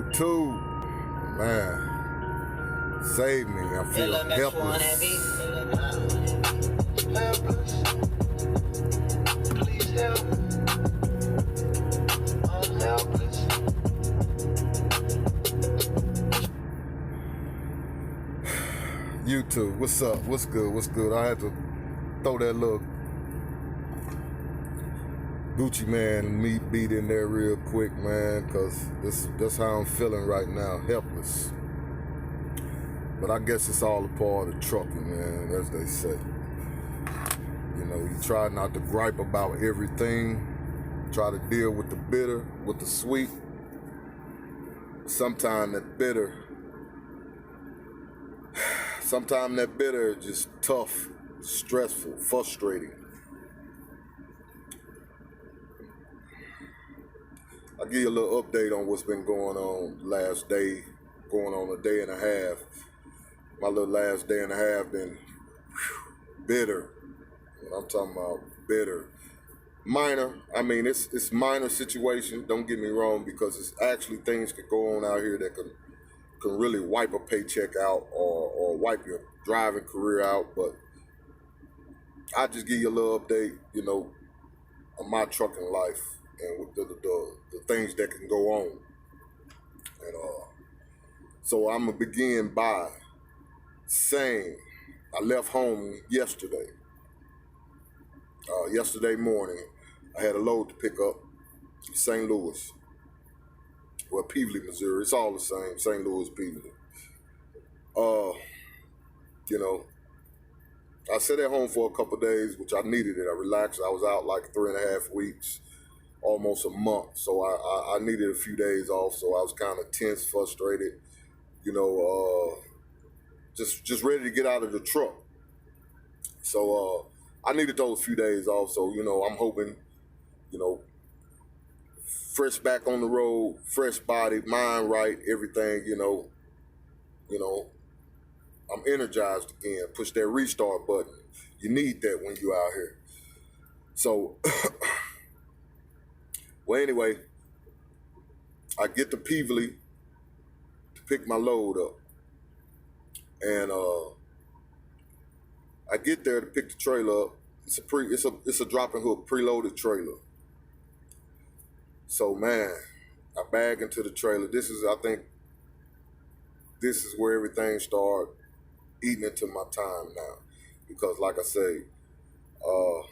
YouTube. Man, save me. I feel helpless. Please help. I'm helpless. YouTube, what's up? What's good? I had to throw that little Gucci Man meat beat in there real quick, man, because that's how I'm feeling right now, helpless. But I guess it's all a part of trucking, man, as they say. You know, you try not to gripe about everything, try to deal with the bitter, with the sweet. Sometimes that bitter is just tough, stressful, frustrating. I'll give you a little update on what's been going on last day, going on a day and a half. My little last day and a half been bitter. I'm talking about bitter. Minor, I mean, it's minor situation, don't get me wrong, because it's actually things could go on out here that can really wipe a paycheck out or wipe your driving career out. But I'll just give you a little update, you know, on my trucking life and with the things that can go on. And so I'm gonna begin by saying I left home yesterday. Yesterday morning, I had a load to pick up in St. Louis. Well, Peevely, Missouri. It's all the same, St. Louis, Peevely. You know, I sat at home for a couple of days, which I needed it. I relaxed. I was out like 3.5 weeks, almost a month. So I needed a few days off. So I was kind of tense, frustrated, you know, just ready to get out of the truck. So I needed those few days off. So, you know, I'm hoping, you know, fresh back on the road, fresh body, mind right, everything, you know, I'm energized again. Push that restart button. You need that when you're out here. So, well, anyway, I get to Peevely to pick my load up. And I get there to pick the trailer up. It's a drop and hook preloaded trailer. So, man, I bag into the trailer. I think this is where everything started eating into my time now, because like I say, I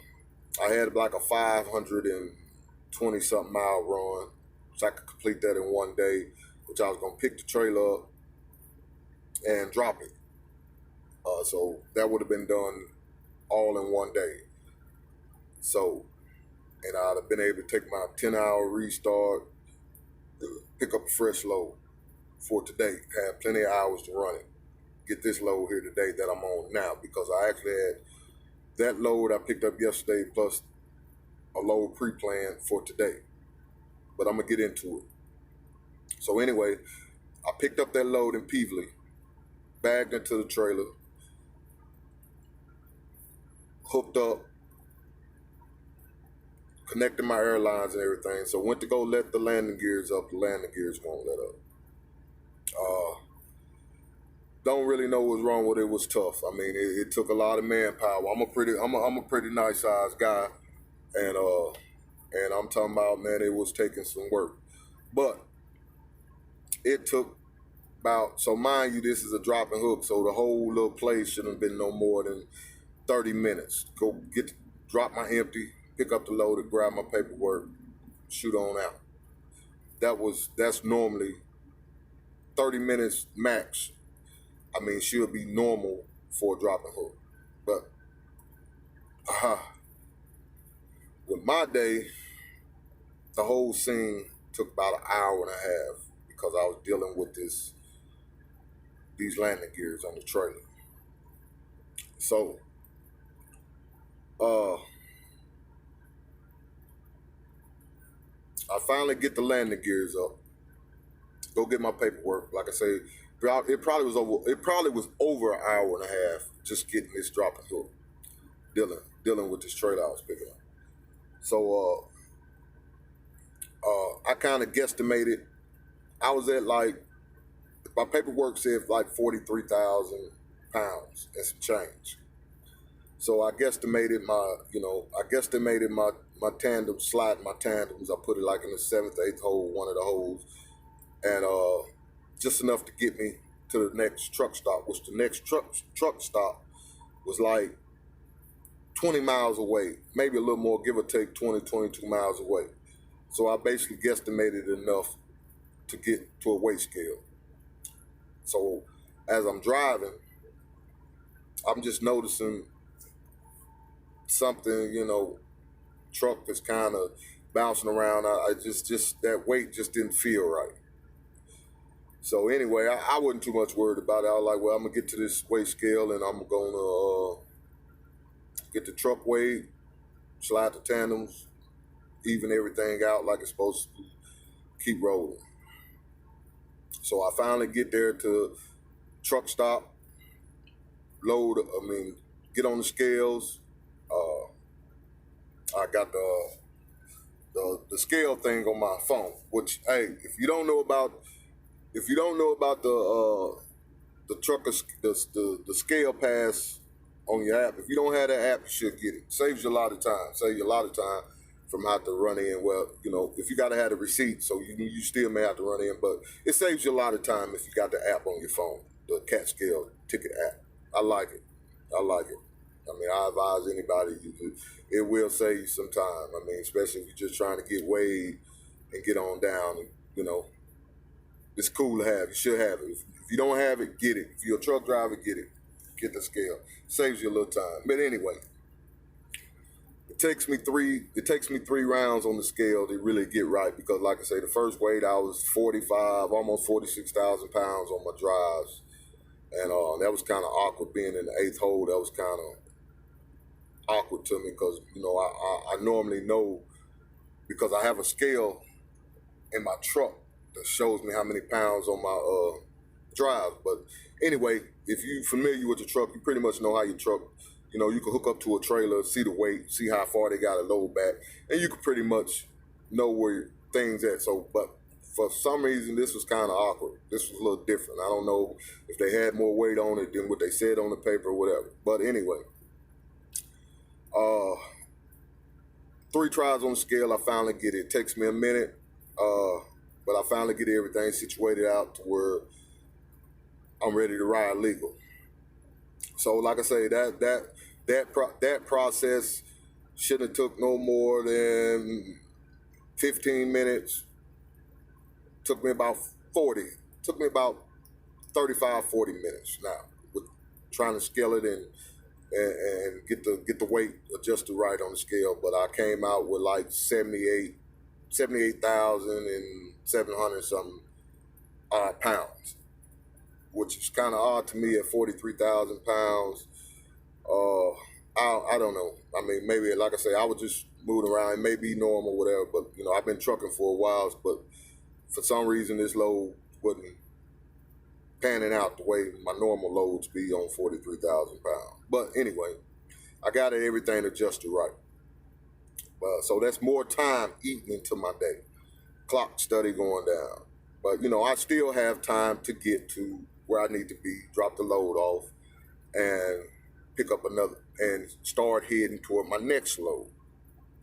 had like a 520 something mile run, so I could complete that in one day, which I was gonna pick the trailer up and drop it. So that would have been done all in one day. So, and I'd have been able to take my 10-hour restart, pick up a fresh load for today, have plenty of hours to run it. Get this load here today that I'm on now, because I actually had that load I picked up yesterday plus a load pre-planned for today. But I'm gonna get into it. So anyway, I picked up that load in Peevely, bagged into the trailer, hooked up, connected my airlines and everything. So went to go let the landing gears up. The landing gears won't let up. Don't really know what's wrong with it. It was tough. I mean, it took a lot of manpower. I'm a pretty nice sized guy, and I'm talking about, man, it was taking some work. But it took about, so mind you, this is a drop and hook, so the whole little place shouldn't have been no more than 30 minutes. Go drop my empty, pick up the load, and grab my paperwork, shoot on out. That's normally 30 minutes max. I mean, should be normal for a drop and hook. But with my day, the whole scene took about an hour and a half, because I was dealing with these landing gears on the trailer. So, I finally get the landing gears up, go get my paperwork. Like I say, it probably was over an hour and a half just getting this drop and hook, dealing with this trailer I was picking up. So I kind of guesstimated. I was at like, my paperwork said like 43,000 pounds and some change. So I guesstimated my tandem slide, my tandems. I put it like in the seventh, eighth hole, one of the holes, and just enough to get me to the next truck stop. Which the next truck stop was like 20 miles away, maybe a little more, give or take 20, 22 miles away. So I basically guesstimated enough to get to a weight scale. So as I'm driving, I'm just noticing something, truck is kind of bouncing around. I just that weight just didn't feel right. So anyway, I wasn't too much worried about it. I was like, well, I'm gonna get to this weight scale and I'm gonna get the truck weighed, slide the tandems, even everything out like it's supposed to, keep rolling. So I finally get there to truck stop, get on the scales. I got the scale thing on my phone. Which, hey, if you don't know about the trucker the scale pass on your app, if you don't have that app, you should get it. Saves you a lot of time. Saves you a lot of time from having to run in. Well, if you got to have the receipt, so you still may have to run in, but it saves you a lot of time if you got the app on your phone, the CAT Scale ticket app. I like it. I like it. I advise anybody, it will save you some time. Especially if you're just trying to get weighed and get on down. It's cool to have. You should have it. If you don't have it, get it. If you're a truck driver, get it. Get the scale. Saves you a little time. But anyway, it takes me three rounds on the scale to really get right, because like I say, the first weight I was 45, almost 46,000 pounds on my drives. And that was kind of awkward being in the eighth hole. That was kind of awkward to me because, I normally know, because I have a scale in my truck that shows me how many pounds on my drive. But anyway, if you're familiar with the truck, you pretty much know how your truck, you can hook up to a trailer, see the weight, see how far they got to load back, and you can pretty much know where things at. So, but for some reason, this was kind of awkward. This was a little different. I don't know if they had more weight on it than what they said on the paper or whatever. But anyway, 3 tries on the scale, I finally get it. It takes me a minute, but I finally get everything situated out to where I'm ready to ride legal. So, like I say, that process shouldn't have took no more than 15 minutes. Took me about 35, 40 minutes now with trying to scale it and get the weight adjusted right on the scale. But I came out with like 78,700 something pounds, which is kind of odd to me at 43,000 pounds. I don't know. Maybe, like I say, I was just moving around. It may be normal, whatever, but I've been trucking for a while, but for some reason this load wasn't panning out the way my normal loads be on 43,000 pounds. But anyway, I got everything adjusted right. So that's more time eating into my day. Clock study going down. But, I still have time to get to where I need to be, drop the load off, and pick up another, and start heading toward my next load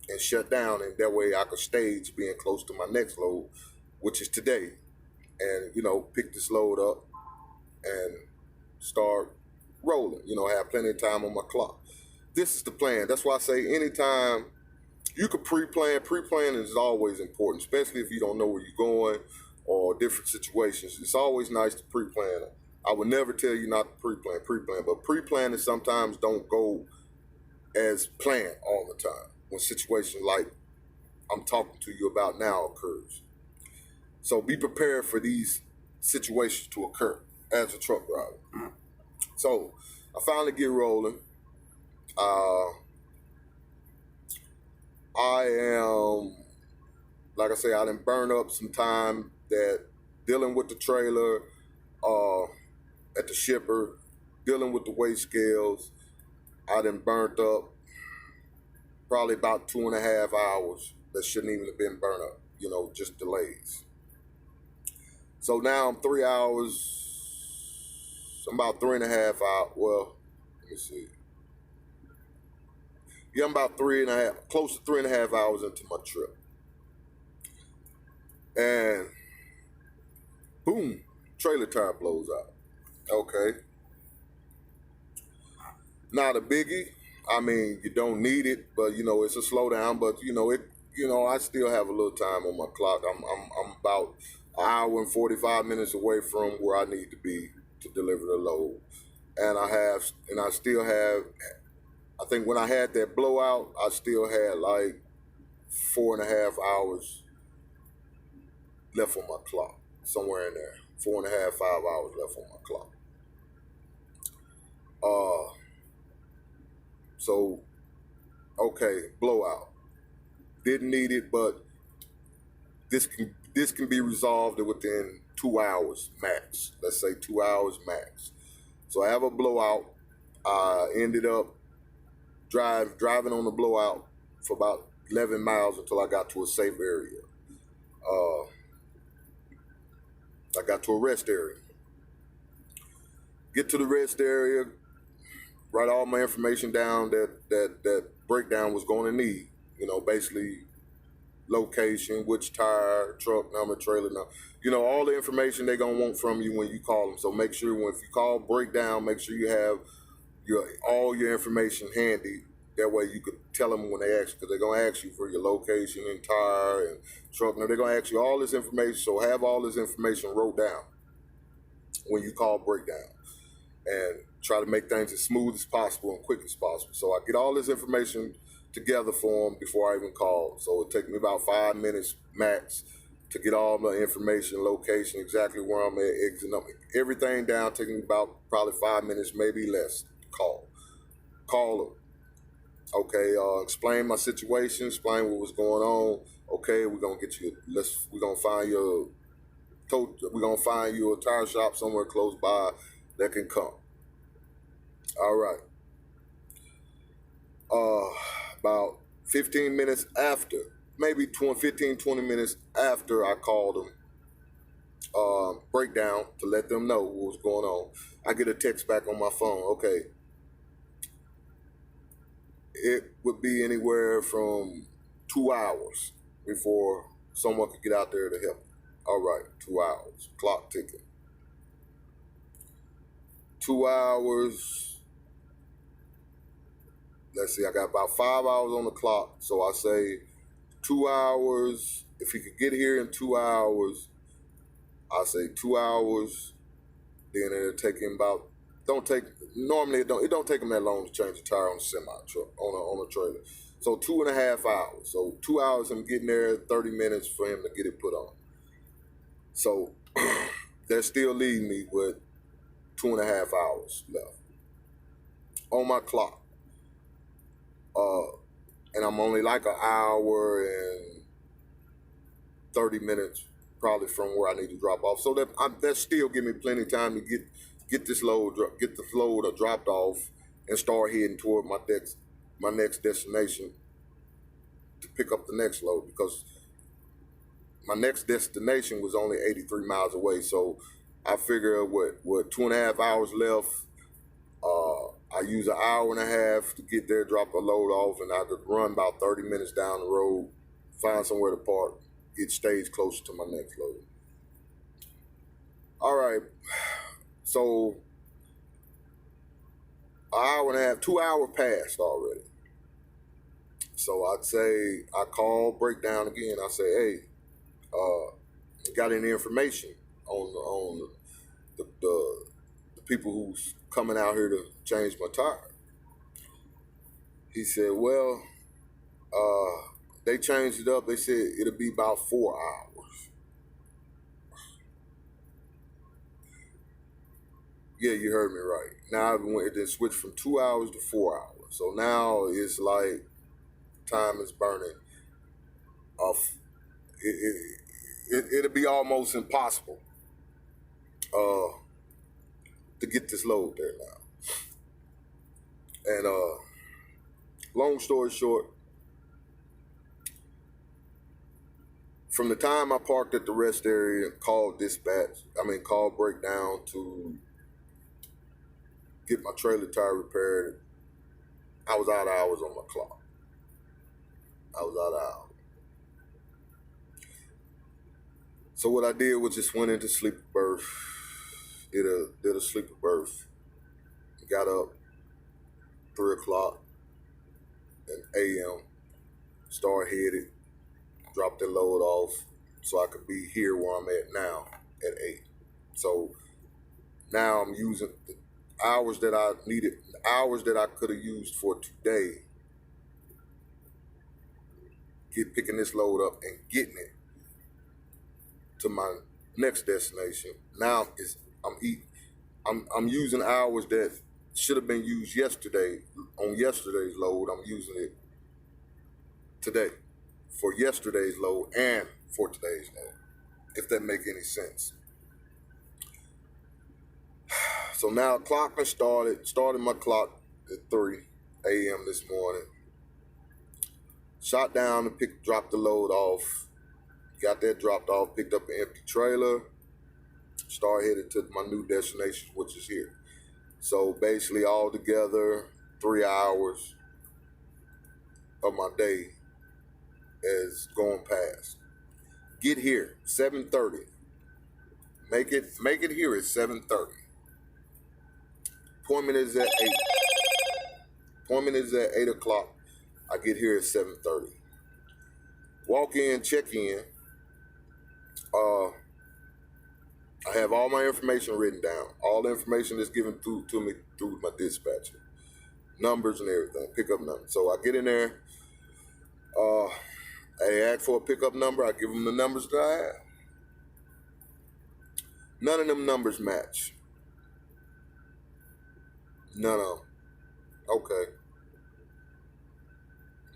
and shut down. And that way I could stage being close to my next load, which is today. And, pick this load up and start rolling, have plenty of time on my clock. This is the plan. That's why I say anytime you could pre-plan. Pre-planning is always important, especially if you don't know where you're going or different situations. It's always nice to pre-plan. I would never tell you not to pre-plan, but pre-planning sometimes don't go as planned all the time when situations like I'm talking to you about now occurs. So be prepared for these situations to occur as a truck driver. So I finally get rolling. I am, like I say, I done burn up some time that dealing with the trailer, at the shipper, dealing with the weight scales. I done burnt up probably about 2.5 hours that shouldn't even have been burnt up, you know, just delays. So now I'm 3 hours, I'm about 3.5 hours, well, let me see. Yeah, I'm about 3.5, close to 3.5 hours into my trip. And boom, trailer tire blows out. Okay. Not a biggie. I mean, you don't need it, but you know, it's a slowdown, but I still have a little time on my clock. I'm about an hour and 45 minutes away from where I need to be to deliver the load. And I still have, I think when I had that blowout, I still had like 4.5 hours left on my clock, somewhere in there. 4.5, 5 hours left on my clock. Uh, so, okay, blowout. Didn't need it, but this can be resolved within 2 hours max. Let's say 2 hours max. So I have a blowout. I ended up driving on the blowout for about 11 miles until I got to a safe area. Uh, I got to a rest area. Get to the rest area, write all my information down that breakdown was going to need. You know, basically location, which tire, truck number, trailer number. You know, all the information they're gonna want from you when you call them. So make sure if you call breakdown, make sure you have all your information handy. That way you could tell them when they ask you, because they're gonna ask you for your location and tire and truck number. They're gonna ask you all this information. So have all this information wrote down when you call breakdown, and try to make things as smooth as possible and quick as possible. So I get all this information together for them before I even call. So it takes me about 5 minutes max to get all my information, location, exactly where I'm at, exit number, everything down. Taking me about probably 5 minutes, maybe less. To call them. Okay, explain my situation, explain what was going on. Okay, we're gonna get you. We're gonna find you. We're gonna find you a tire shop somewhere close by that can come. All right. About 15 minutes after, maybe 15, 20 minutes after I called them, breakdown, to let them know what was going on, I get a text back on my phone. Okay, it would be anywhere from 2 hours before someone could get out there to help. All right, 2 hours, clock ticking. 2 hours. Let's see, I got about 5 hours on the clock. So I say 2 hours. If he could get here in 2 hours, I say 2 hours. Then it'll take him about, normally it don't take him that long to change the tire on a semi truck, on a trailer. So 2.5 hours. So 2 hours him getting there, 30 minutes for him to get it put on. So they're still leaving me with 2.5 hours left on my clock. And I'm only like an hour and 30 minutes probably from where I need to drop off. So that still give me plenty of time to get this load dropped off and start heading toward my next destination to pick up the next load, because my next destination was only 83 miles away. So I figure what 2.5 hours left. I use an hour and a half to get there, drop a load off, and I could run about 30 minutes down the road, find somewhere to park, get staged closer to my next load. All right, so an hour and a half, 2 hours passed already. So I'd say, I call breakdown again. I say, hey, got any information on the people who's coming out here to change my tire? He said, well, they changed it up. They said it'll be about 4 hours. Yeah, you heard me right. Now it switched from 2 hours to 4 hours. So now it's like time is burning off. It'll be almost impossible to get this load there now. And long story short, From the time I parked at the rest area and called called breakdown to get my trailer tire repaired, I was out of hours on my clock. I was out of hours. So what I did was just went into sleeper berth, did a sleeper berth, got up 3 o'clock a.m., started headed, dropped the load off so I could be here where I'm at now at 8. So now I'm using the hours that I needed, hours that I could have used for today, picking this load up and getting it to my next destination. Now I'm using hours that should have been used yesterday on yesterday's load. I'm using it today for yesterday's load and for today's load, if that make any sense. So now clocking started my clock at 3 a.m. this morning. Shot down and dropped the load off. Got that dropped off, picked up an empty trailer, started headed to my new destination, which is here. So basically all together, 3 hours of my day is going past. Get here, 7:30. Make it here at 7:30. Appointment is at 8. Appointment is at 8 o'clock. I get here at 7:30. Walk in, check in. I have all my information written down. All the information is given to me through my dispatcher. Numbers and everything, pickup number. So I get in there. I ask for a pickup number. I give them the numbers that I have. None of them numbers match. None of them. Okay.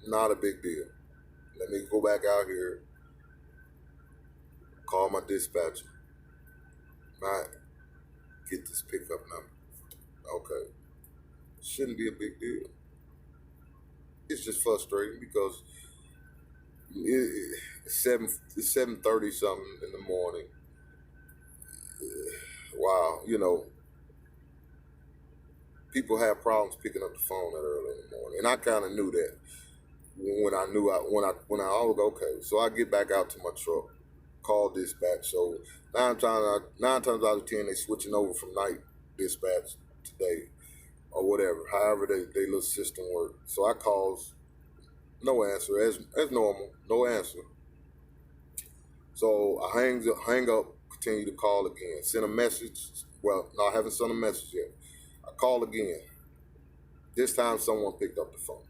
Not a big deal. Let me go back out here. Call my dispatcher. Not get this pickup number. Okay. Shouldn't be a big deal. It's just frustrating because it's 7:30 something in the morning. Wow, people have problems picking up the phone that early in the morning, and I kind of knew that when I was okay. So I get back out to my truck, call dispatch. So nine times out of 10 they switching over from night dispatch today or whatever. However they little system work. So I calls, no answer as normal, no answer. So I hang up, continue to call again, send a message. Well, no, I haven't sent a message yet. I call again. This time someone picked up the phone.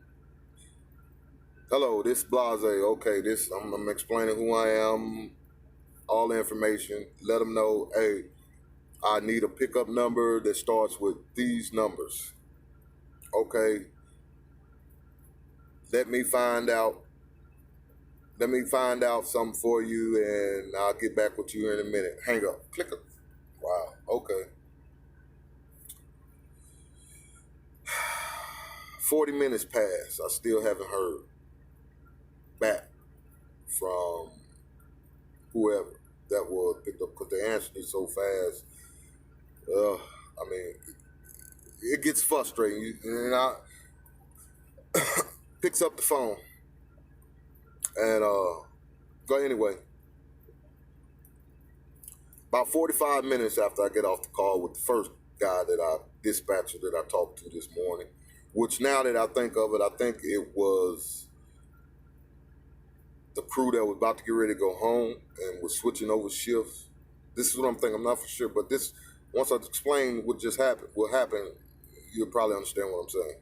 Hello, this Blase. Okay, I'm explaining who I am, all the information. Let them know, hey, I need a pickup number that starts with these numbers. Okay. Let me find out something for you, and I'll get back with you in a minute. Hang up. Click it. Wow. Okay. 40 minutes passed. I still haven't heard back from whoever that was picked up because they answered it so fast. It gets frustrating. And I picks up the phone and go anyway. About 45 minutes after I get off the call with the first guy dispatcher that I talked to this morning, which now that I think of it, I think it was the crew that was about to get ready to go home and was switching over shifts. This is what I'm thinking. I'm not for sure, but once I explain what happened, you'll probably understand what I'm saying.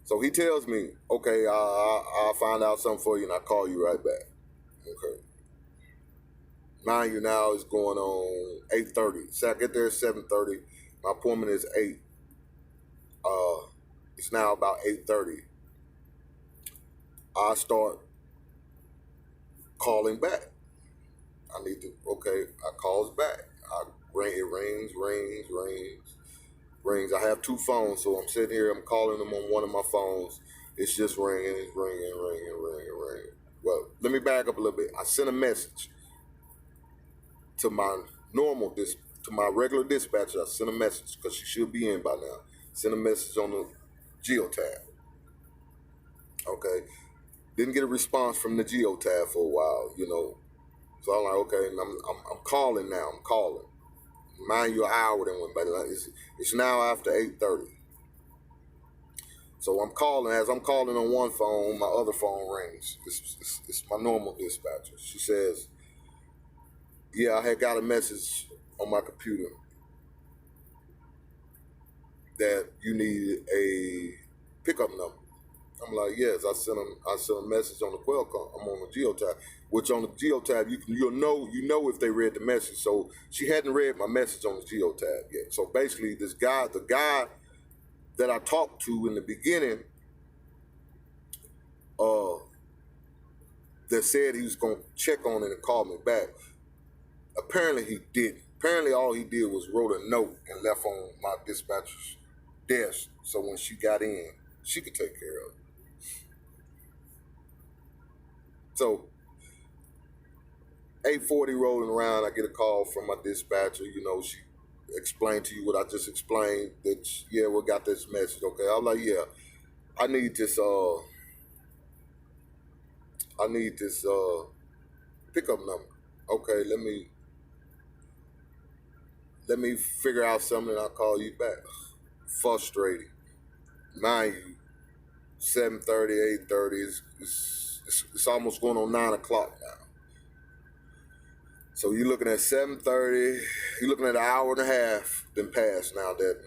So he tells me, okay, I'll find out something for you and I'll call you right back. Okay. Mind you, now it's going on 8:30. So I get there at 7:30. My appointment is 8. It's now about 8:30. I start calling back. I calls back. It rings. I have 2 phones, so I'm sitting here, I'm calling them on one of my phones. It's just ringing, it's ringing. Well, let me back up a little bit. I sent a message to my to my regular dispatcher. I sent a message because she should be in by now. Sent a message on the geotab. Okay, didn't get a response from the geotab for a while. So I'm like, okay, and I'm calling now. I'm calling. Mind you, an hour then went by. It's now after 8:30. So I'm calling. As I'm calling on one phone, my other phone rings. It's my normal dispatcher. She says, "Yeah, I had got a message on my computer that you need a pickup number." I'm like, "Yes." I sent a message on the Qualcomm. I'm on the Geotab, which on the Geotab you'll know if they read the message. So she hadn't read my message on the Geotab yet. So basically, the guy that I talked to in the beginning, uh, that said he was gonna check on it and call me back. Apparently he didn't. Apparently all he did was wrote a note and left on my dispatcher's desk, so when she got in, she could take care of it. So 8:40 rolling around, I get a call from my dispatcher. She explained to you what I just explained. That yeah, we got this message. Okay, I'm like, yeah, I need this. I need this pickup number. Okay, let me figure out something. And I'll call you back. Frustrating. Mind you, 7:30, 8:30. It's almost going on 9 o'clock now. So you're looking at 7:30. You're looking at an hour and a half been passed now that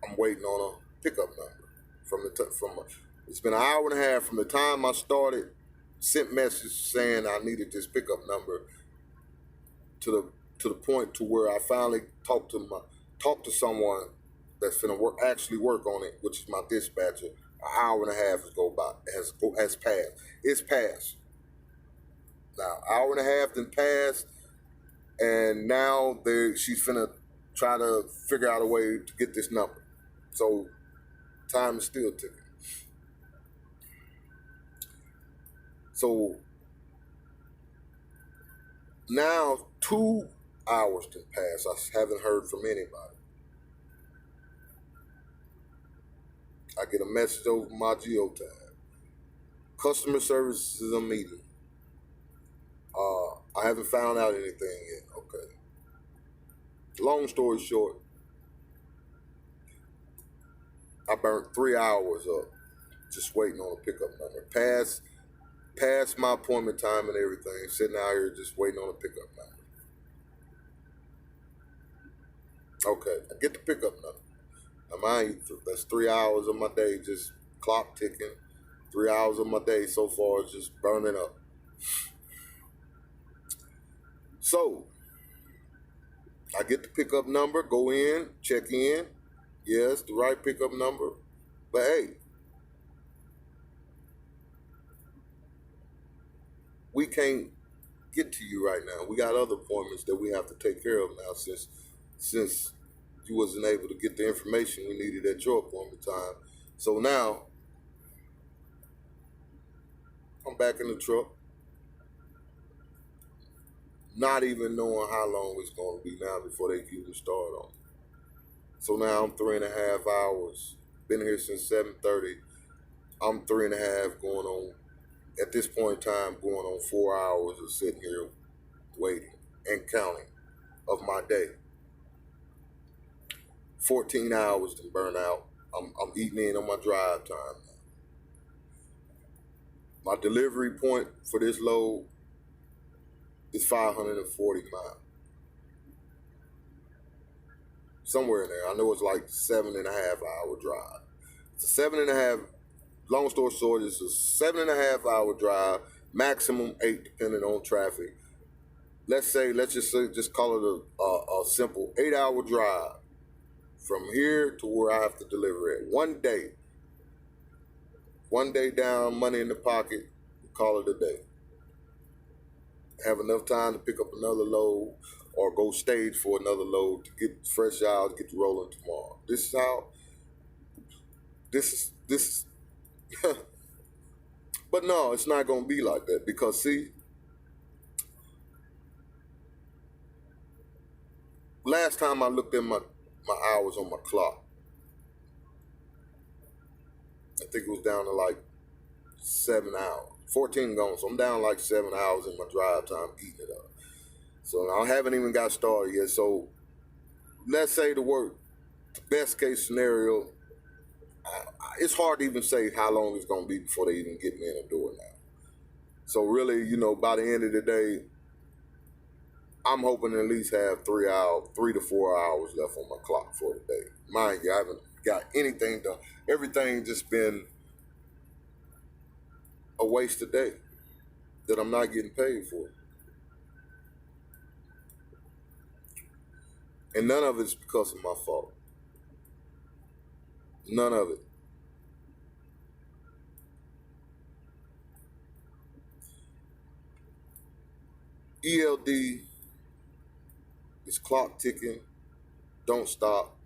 I'm waiting on a pickup number it's been an hour and a half from the time I started, sent message saying I needed this pickup number to the point to where I finally talked to someone that's finna actually work on it, which is my dispatcher. An hour and a half has passed. It's passed. Now, hour and a half then passed, and now she's finna try to figure out a way to get this number. So time is still ticking. So now 2 hours done passed. I haven't heard from anybody. I get a message over my Geotab. Customer service is a meeting. I haven't found out anything yet. Okay. Long story short, I burnt 3 hours up just waiting on a pickup number. Past my appointment time and everything, sitting out here just waiting on a pickup number. Okay, I get the pickup number. Now mind you, that's 3 hours of my day just clock ticking. 3 hours of my day so far is just burning up. So I get the pickup number, go in, check in. Yes, the right pickup number. But hey, we can't get to you right now. We got other appointments that we have to take care of now since you wasn't able to get the information we needed at your appointment time. So now I'm back in the truck, not even knowing how long it's going to be now before they even start on. So now I'm 3.5 hours. Been here since 7:30. I'm 3.5 going on. At this point in time, going on 4 hours of sitting here waiting and counting of my day. 14 hours to burn out. I'm eating in on my drive time. My delivery point for this load is 540 miles. Somewhere in there. I know it's like 7.5 hour drive. It's a 7.5, long story short, it's a 7.5 hour drive, maximum 8 depending on traffic. Let's just call it a simple 8 hour drive from here to where I have to deliver it. One day down, money in the pocket, call it a day. Have enough time to pick up another load or go stage for another load to get fresh out, get rolling tomorrow. This is But no, it's not going to be like that because, see, last time I looked at my hours on my clock, I think it was down to like 7 hours. 14 gone, so I'm down like 7 hours in my drive time eating it up. So I haven't even got started yet. So let's say the best case scenario, it's hard to even say how long it's going to be before they even get me in the door now. So really, by the end of the day, I'm hoping to at least have 3 to 4 hours left on my clock for the day. Mind you, I haven't got anything done. Everything just been a waste of day that I'm not getting paid for. And none of it's because of my fault. None of it. ELD is clock ticking. Don't stop.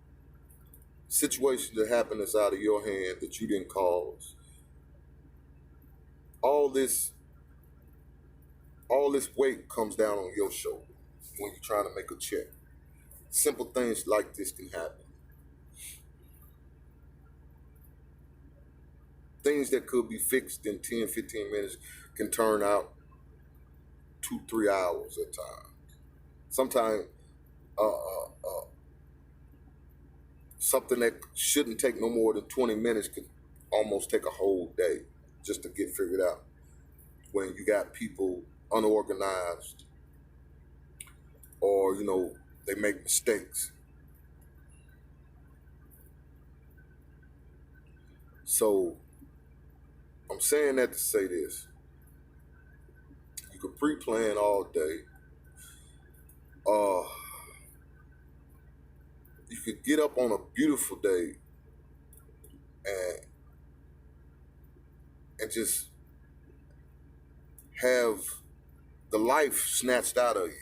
Situations that happen that's out of your hand that you didn't cause. All this weight comes down on your shoulder when you're trying to make a check. Simple things like this can happen. Things that could be fixed in 10, 15 minutes can turn out 2, 3 hours at times. Sometimes something that shouldn't take no more than 20 minutes could almost take a whole day just to get figured out. When you got people unorganized or, they make mistakes. So I'm saying that to say this. You could pre-plan all day. You could get up on a beautiful day and just have the life snatched out of you.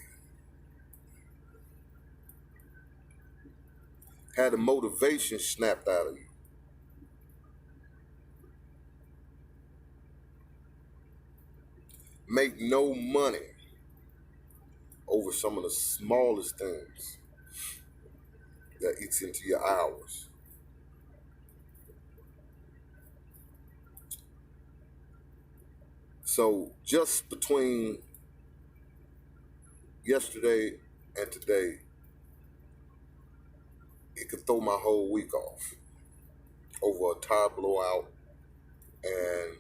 Had the motivation snapped out of you. Make no money over some of the smallest things that eats into your hours. So just between yesterday and today, it could throw my whole week off over a tire blowout and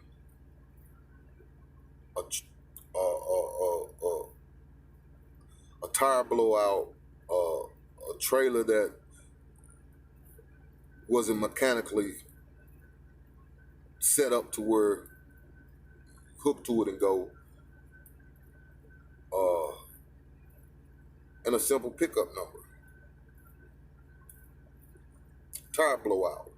a tire blowout, a trailer that wasn't mechanically set up to where hook to it and go, and a simple pickup number. Tire blowout.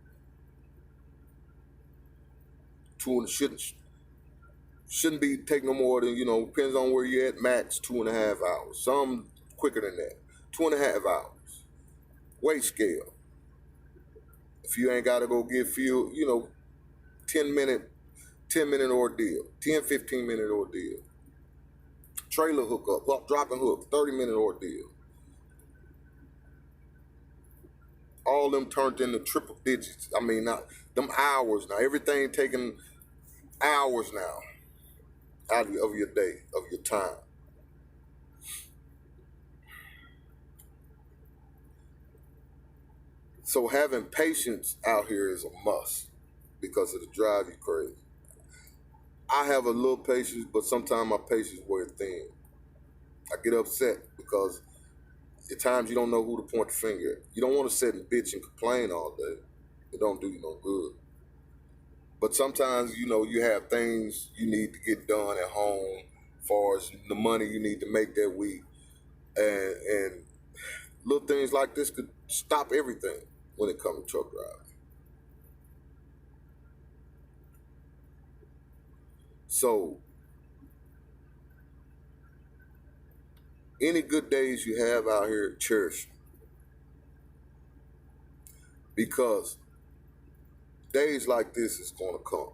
Shouldn't be take no more than, depends on where you're at, max 2.5 hours. Some quicker than that. 2.5 hours. Weight scale. If you ain't gotta go get fuel, 10-minute ordeal. 10, 15-minute ordeal. Trailer hookup, drop and hook, 30-minute ordeal. All them turned into triple digits. I mean, not them hours now. Everything taking hours now out of your day, of your time. So having patience out here is a must because it'll drive you crazy. I have a little patience, but sometimes my patience wears thin. I get upset because at times you don't know who to point the finger at. You don't want to sit and bitch and complain all day. It don't do you no good. But sometimes, you have things you need to get done at home, as far as the money you need to make that week. And little things like this could stop everything when it comes to truck driving. So, any good days you have out here, cherish them. Because days like this is going to come.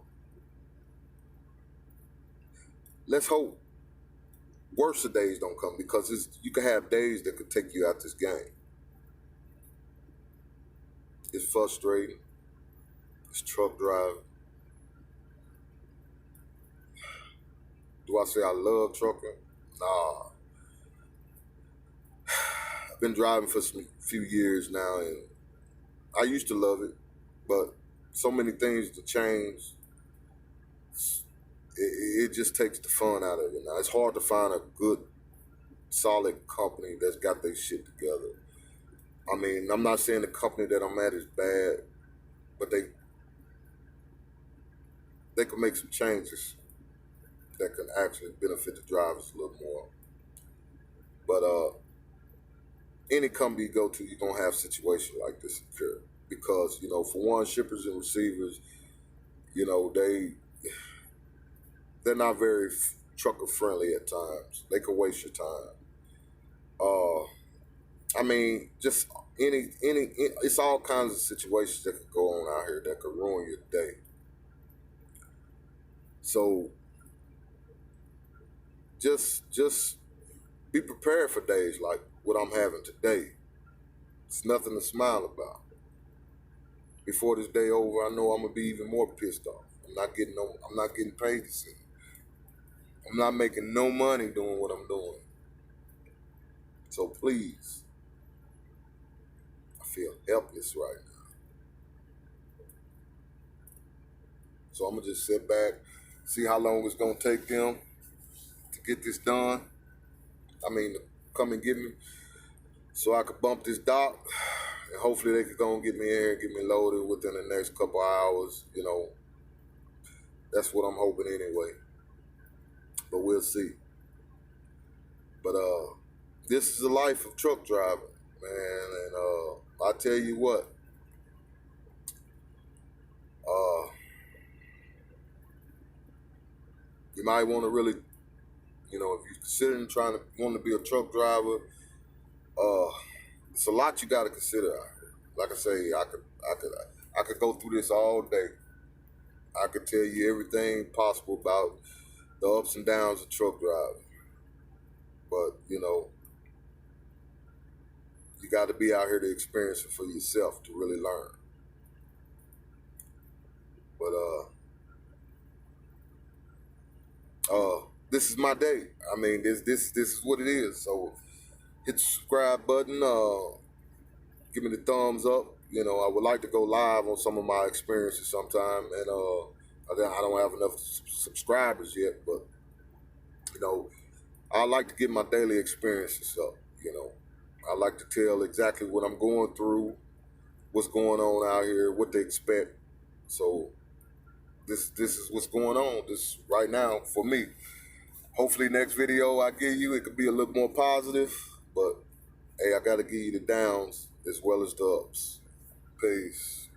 let's hope worse days don't come, because you can have days that could take you out this game. It's frustrating. It's truck driving. Do I say I love trucking? Nah. I've been driving for some few years now, and I used to love it, but so many things to change. It just takes the fun out of it. Now it's hard to find a good, solid company that's got their shit together. I mean, I'm not saying the company that I'm at is bad, but they can make some changes that can actually benefit the drivers a little more. But any company you go to, you're gonna have situations like this occur, because for one, shippers and receivers, they're not very trucker friendly at times. They can waste your time. I mean, just it's all kinds of situations that could go on out here that could ruin your day. So just be prepared for days like what I'm having today. It's nothing to smile about. Before this day over, I know I'm gonna be even more pissed off. I'm not getting paid to see. I'm not making no money doing what I'm doing. So please, I feel helpless right now. So I'm gonna just sit back, see how long it's gonna take them to get this done. I mean, to come and get me, so I could bump this dock, and hopefully they could go and get me in here and get me loaded within the next couple hours. That's what I'm hoping anyway. But we'll see. But this is the life of truck driving, man. And I tell you what, you might want to really, if you're considering want to be a truck driver, it's a lot you got to consider out here. Like I say, I could go through this all day. I could tell you everything possible about the ups and downs of truck driving. But, you got to be out here to experience it for yourself to really learn. But this is my day. I mean, this is what it is. So hit the subscribe button. Give me the thumbs up. I would like to go live on some of my experiences sometime, and I don't have enough subscribers yet, but I like to get my daily experiences up. I like to tell exactly what I'm going through, what's going on out here, what to expect. So this is what's going on this right now for me. Hopefully next video I give you, it could be a little more positive, but hey, I got to give you the downs as well as the ups. Peace.